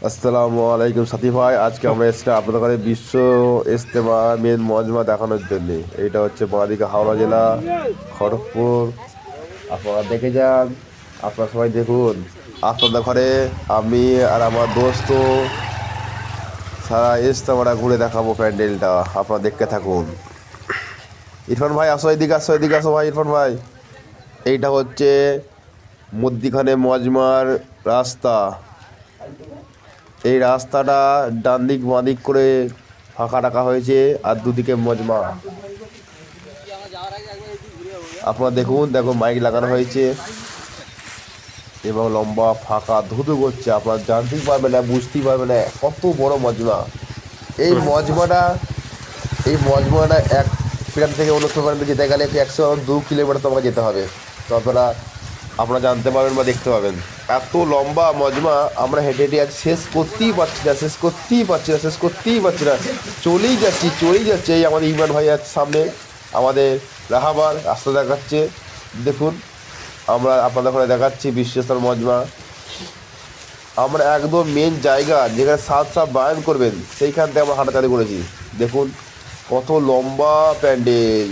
আসসালামু আলাইকুম সাথী ভাই, আজকে আমরা এসেছি আপনাদের কাছে বিশ্ব ইজতেমা মেন মজমা দেখানোর জন্য। এইটা হচ্ছে বাঁদিকে হাওড়া জেলা খড়গপুর। আপনারা দেখে যান, আপনারা সবাই দেখুন। আপনাদের ঘরে আমি আর আমার দোস্ত সারা ইজতেমাটা ঘুরে দেখাবো প্যান্ডেলটা, আপনারা দেখতে থাকুন। ইরফান ভাই আসো, এদিকে আসো, এদিকে আসো ভাই ইরফান ভাই। এইটা হচ্ছে মধ্যিখানে মজমার রাস্তা। এই রাস্তাটা ডান দিক বাঁ দিক করে ফাঁকা রাখা হয়েছে, আর দুদিকে মজমা। আপনারা দেখুন, দেখো মাইক লাগানো হয়েছে এবং লম্বা ফাঁকা ধুধু করছে। আপনারা জানতেই পারবেন না, বুঝতেই পারবেন না কত বড় মজমা। এই মজমাটা এক প্রান্ত থেকে অন্য প্রান্তে যেতে গেলে 102 কিলোমিটার তোমাকে যেতে হবে। তো আপনারা জানতে পারবেন বা দেখতে পাবেন, এত লম্বা মজমা। আমরা হেঁটে হেঁটে আজ শেষ করতেই পারছি না। চলেই যাচ্ছে। এই আমাদের ইমরান ভাই আছে সামনে, আমাদের রাহাবার রাস্তা দেখাচ্ছে। দেখুন, আমরা আপনাদের ঘরে দেখাচ্ছি বিশ্বেশ্বর মজমা। আমরা একদম মেন জায়গা যেখানে সাত বায়ান করবেন, সেইখান থেকে আমরা হাঁটাচালি করেছি। দেখুন কত লম্বা প্যান্ডেল,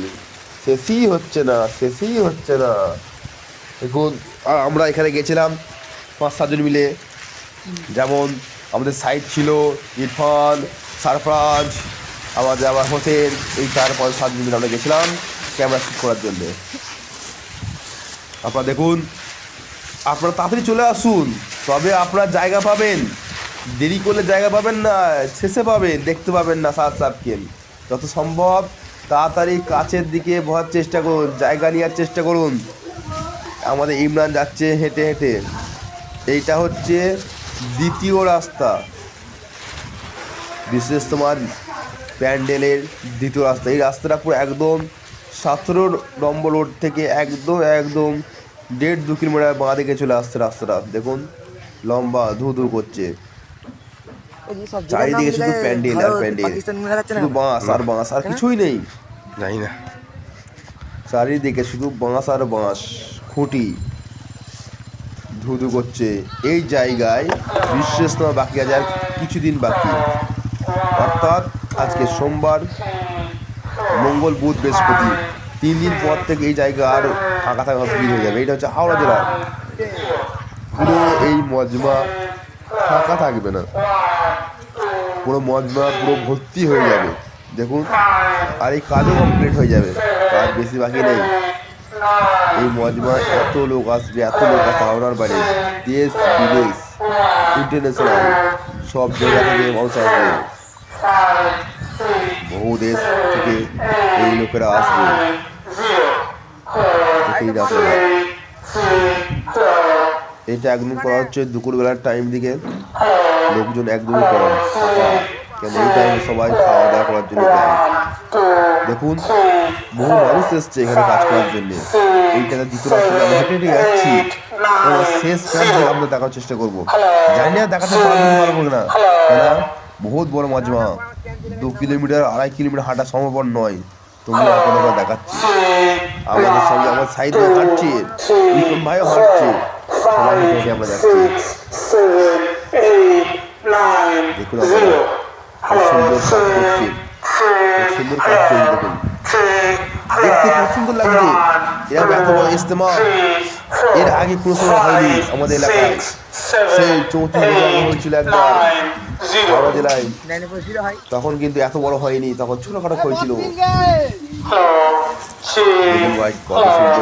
শেষই হচ্ছে না। দেখুন, আর আমরা এখানে গেছিলাম 5-7 জন মিলে। যেমন আমাদের সাইড ছিল ইরফান, সারফরাজ, আমার হোসেন। এই 4-5-7 জন মিলে আমরা গেছিলাম ক্যামেরা শ্যুট করার জন্যে। আপনারা দেখুন, আপনারা তাড়াতাড়ি চলে আসুন, তবে আপনারা জায়গা পাবেন। দেরি করলে জায়গা পাবেন না, শেষে পাবেন, দেখতে পাবেন না সাথকে। যত সম্ভব তাড়াতাড়ি কাছের দিকে বসার চেষ্টা করুন, জায়গা নেওয়ার চেষ্টা করুন। আমাদের ইমরান যাচ্ছে হেঁটে হেঁটে। এইটা হচ্ছে দ্বিতীয় রাস্তা, বিশেষ তোমার প্যান্ডেলের দ্বিতীয় রাস্তা। এই রাস্তাটা পুরো একদম 17 নম্বর রোড থেকে একদম 1.5-2 কিলোমিটার বাঁ দিকে চলে আসছে রাস্তাটা। দেখুন লম্বা ধু করছে, চারিদিকে শুধু প্যান্ডেল আর প্যান্ডেল, শুধু বাঁশ আর কিছুই নেই। জানি না, চারিদিকে শুধু বাঁশ আর বাঁশ, খুঁটি ধুধু করছে। এই জায়গায় বিশ্ব ইজতেমা বাকি আছে আর কিছুদিন বাকি, অর্থাৎ আজকে সোমবার, মঙ্গল, বুধ, বৃহস্পতি, 3 দিন পর থেকে এই জায়গা আর ফাঁকা থাকা ভিড় হয়ে যাবে। এটা হচ্ছে হাওড়া জেলা, পুরো এই মজমা ফাঁকা থাকবে না, পুরো মজমা পুরো ভর্তি হয়ে যাবে। দেখুন, আর এই কাজও কমপ্লিট হয়ে যাবে, কাজ বেশি বাকি নেই। এই মজমা এত লোক আসবে হাওড়ার বাইরে, দেশ বিদেশ, ইন্টারন্যাশনাল সব জায়গা থেকে মানুষ আসবে, বহু দেশ থেকে এই লোকেরা আসবে। এটা একদম করা হচ্ছে দুপুরবেলার টাইম দিকে, লোকজন একদমই কম, কেন এই টাইমে সবাই খাওয়া দাওয়া করার জন্য যায়। দেখুন, বহু মানুষ এসছে এখানে কাজ করার জন্য। এইটাতে দ্বিতীয় রাস্তা আমি হেঁটে হেঁটে যাচ্ছি, শেষ প্রান্তে আমরা দেখার চেষ্টা করবো। জানি না দেখাতে পারবো না, কেন বহুত বড় মজমা, 2 কিলোমিটার 2.5 কিলোমিটার হাঁটা সম্ভব নয়। তোমরা আপনাদের দেখাচ্ছি, আমাদের সঙ্গে আমার সাইড ভাই হাঁটছে, ইকম ভাইও হাঁটছে, সবাই হেঁটে হেঁটে আমরা যাচ্ছি। দেখুন আপনারা খুব সুন্দর কাজ করছে, দেখুন দেখতে খুব সুন্দর লাগছে। এরকম এত বড় ইজতেমা এর আগে কোনো সময় হয়নি আমাদের এলাকায়। সেই 34 বছর আগে হয়েছিল একবার হাওড়া জেলায়, তখন কিন্তু এত বড় হয়নি, তখন ছোটখাটো হয়েছিল। দেখুন ভাই কত সুন্দর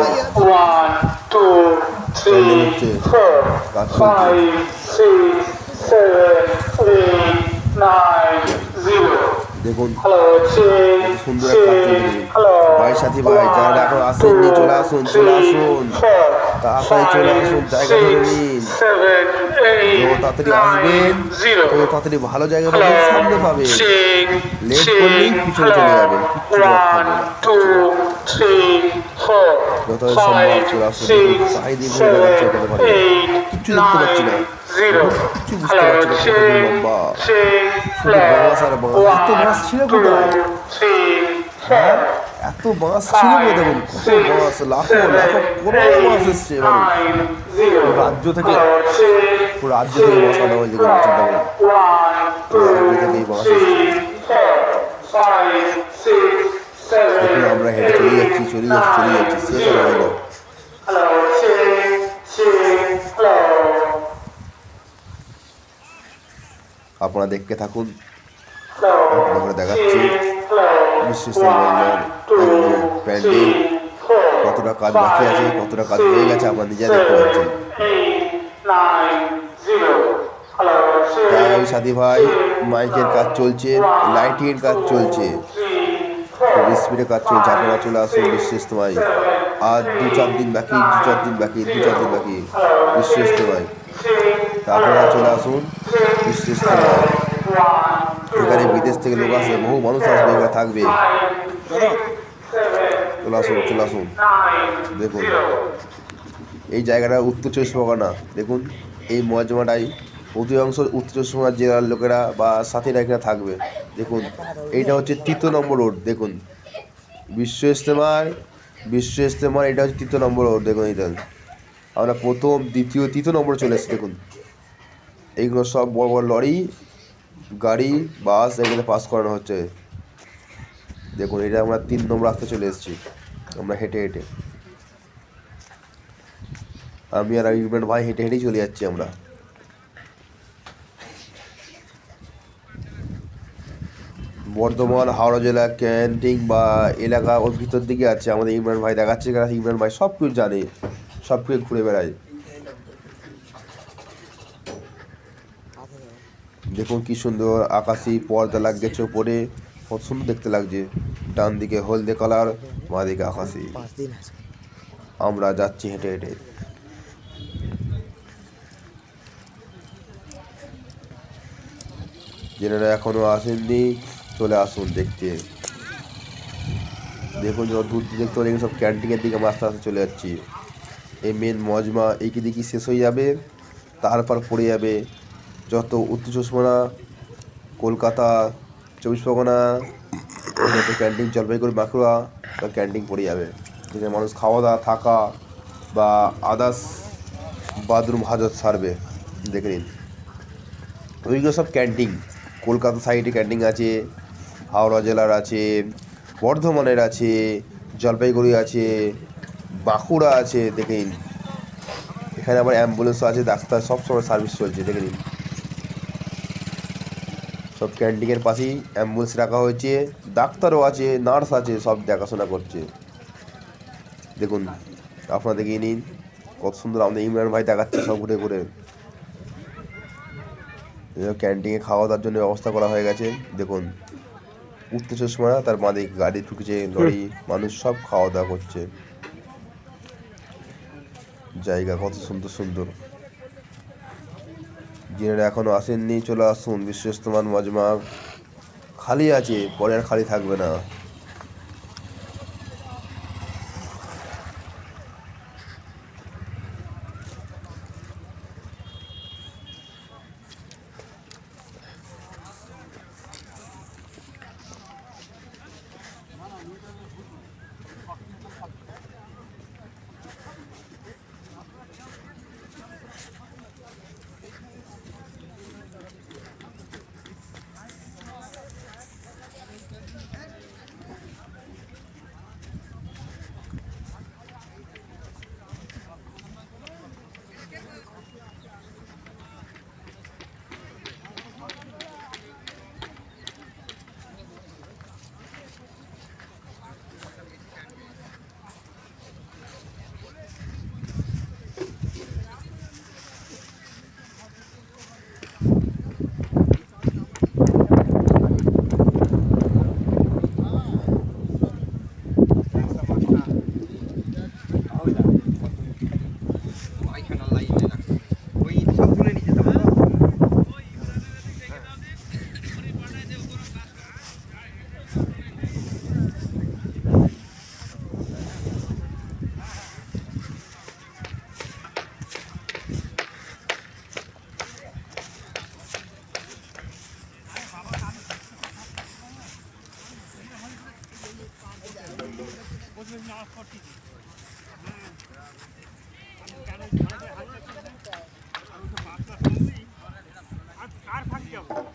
হচ্ছে, কাজ দেখুন সুন্দর ভাই, সাথী ভাই যারা এখন আসেননি চলে আসুন, তাড়াতাড়ি চলে আসুন, জায়গা ধরে নিন। তাড়াতাড়ি আসবেন, তাড়াতাড়ি ভালো জায়গা পাবেন, সামনে পাবেন। লেট করলেই পিছনে চলে যাবেন, যত সম্ভব চলে আসুন। চারিদিকে ঘুরে দেখাচ্ছে, কিচ্ছু দেখতে পাচ্ছি না, কিচ্ছু বুঝতে পারছি না। কত লম্বা, শুধু বাঁশ আর বাঁশ। এত বাঁশ ছিল কোথায়? হ্যাঁ, এত বাস ছিল গো, দেখুন কত বাস, লাখো লাখো কোনো বাস এসছে এবারে রাজ্য থেকে, পুরো রাজ্য থেকে বাস আনা হয়েছে, চিন্তা করুন রাজ্য থেকে এই বাস এসছে। দেখুন আমরা হেঁটে চলে যাচ্ছি শেষ আর হয় না। আপনারা দেখতে থাকুন, আপনাদের দেখাচ্ছি প্যান্ডেল কতটা কাজ বাকি আছে, কতটা কাজ হয়ে গেছে আপনারা নিজেরা দেখতে পাচ্ছেন। তাই সাথী ভাই মাইকের কাজ চলছে, লাইটিংয়ের কাজ চলছে, খুব স্পিডে কাজ চলছে। আপনারা চলে আসুন বিশ্ব ইজতেমায়, আর 2-4 দিন বাকি বিশ্ব ইজতেমায়। আপনারা চলে আসুন বিশ্ব ইজতেমায়, এখানে বিদেশ থেকে লোক আসবে, বহু মানুষ আসবে, এখানে থাকবে। চলে আসুন দেখুন এই জায়গাটা উত্তর 24 পরগনা। দেখুন এই মজমাটাই অধিকাংশ উত্তর 24 পরগনার জেলার লোকেরা বা সাথীরা এখানে থাকবে। দেখুন এইটা হচ্ছে 3 নম্বর রোড, দেখুন বিশ্ব ইজতেমার এটা হচ্ছে 3 নম্বর রোড। দেখুন এইটা আমরা প্রথম, দ্বিতীয়, 3 নম্বরে চলে এসেছি। দেখুন এইগুলো সব বড় বড় লরি, গাড়ি, বাস এগুলো পাস করানো হচ্ছে। দেখুন এটা আমরা 3 নম্বর রাস্তায় চলে এসেছি, আমরা হেঁটে আমি আর ইমরান ভাই হেঁটেই চলে যাচ্ছি আমরা। বর্ধমান হাওড়া জেলা ক্যান্টিন বা এলাকা ওর ভিতর দিকে আছে। আমাদের ইমরান ভাই দেখাচ্ছে, ইমরান ভাই সব কিছু জানে, সব কিছু ঘুরে বেড়ায়। দেখুন কি সুন্দর আকাশি পর্দা লাগছে উপরে, কত সুন্দর দেখতে লাগছে। ডান দিকে হলদে কালার, বাঁ দিকে আকাশি। আমরা যাচ্ছি হেঁটে যেনারা এখনো আসেননি চলে আসুন দেখতে। দেখুন যত দূর দেখতে পারেন সব ক্যান্টিনের দিকে আমরা আস্তে আস্তে চলে যাচ্ছি। এই মেন মজমা এইকি দিকে শেষ হয়ে যাবে, তারপর পড়ে যাবে যত উত্তর 24 পরগনা, কলকাতা, 24 পরগনা যত ক্যান্টিন, জলপাইগুড়ি, বাঁকুড়া সব ক্যান্টিন পড়ে যাবে, যেখানে মানুষ খাওয়া দাওয়া, থাকা বা আদার্স বাথরুম হাজত সারবে। দেখে নিন ওইগুলো সব ক্যান্টিন। কলকাতা সাইডে ক্যান্টিন আছে, হাওড়া জেলার আছে, বর্ধমানের আছে, জলপাইগুড়ি আছে, বাঁকুড়া আছে। দেখে নিন এখানে আবার অ্যাম্বুলেন্সও আছে, ডাক্তার সব সময় সার্ভিস চলছে। দেখে নিন সব ক্যান্টিনের পাশেই অ্যাম্বুলেন্স রাখা হয়েছে, ডাক্তারও আছে, নার্স আছে, সব দেখাশোনা করছে। দেখুন আপনারা দেখে নিন কত সুন্দর আমাদের ইমরান ভাই দেখাচ্ছে সব ঘুরে ক্যান্টিনে খাওয়া দাওয়ার জন্য ব্যবস্থা করা হয়ে গেছে। দেখুন উত্তর 24 পরগনা, তার বাঁ দিকে গাড়ি ঢুকেছে, লরি, মানুষ সব খাওয়া দাওয়া করছে। জায়গা কত সুন্দর। যিনারা এখনো আসেননি চলে আসুন, বিশ্ব ইজতেমা মজমা খালি আছে, পরে আর খালি থাকবে না। আর থাকতে হবে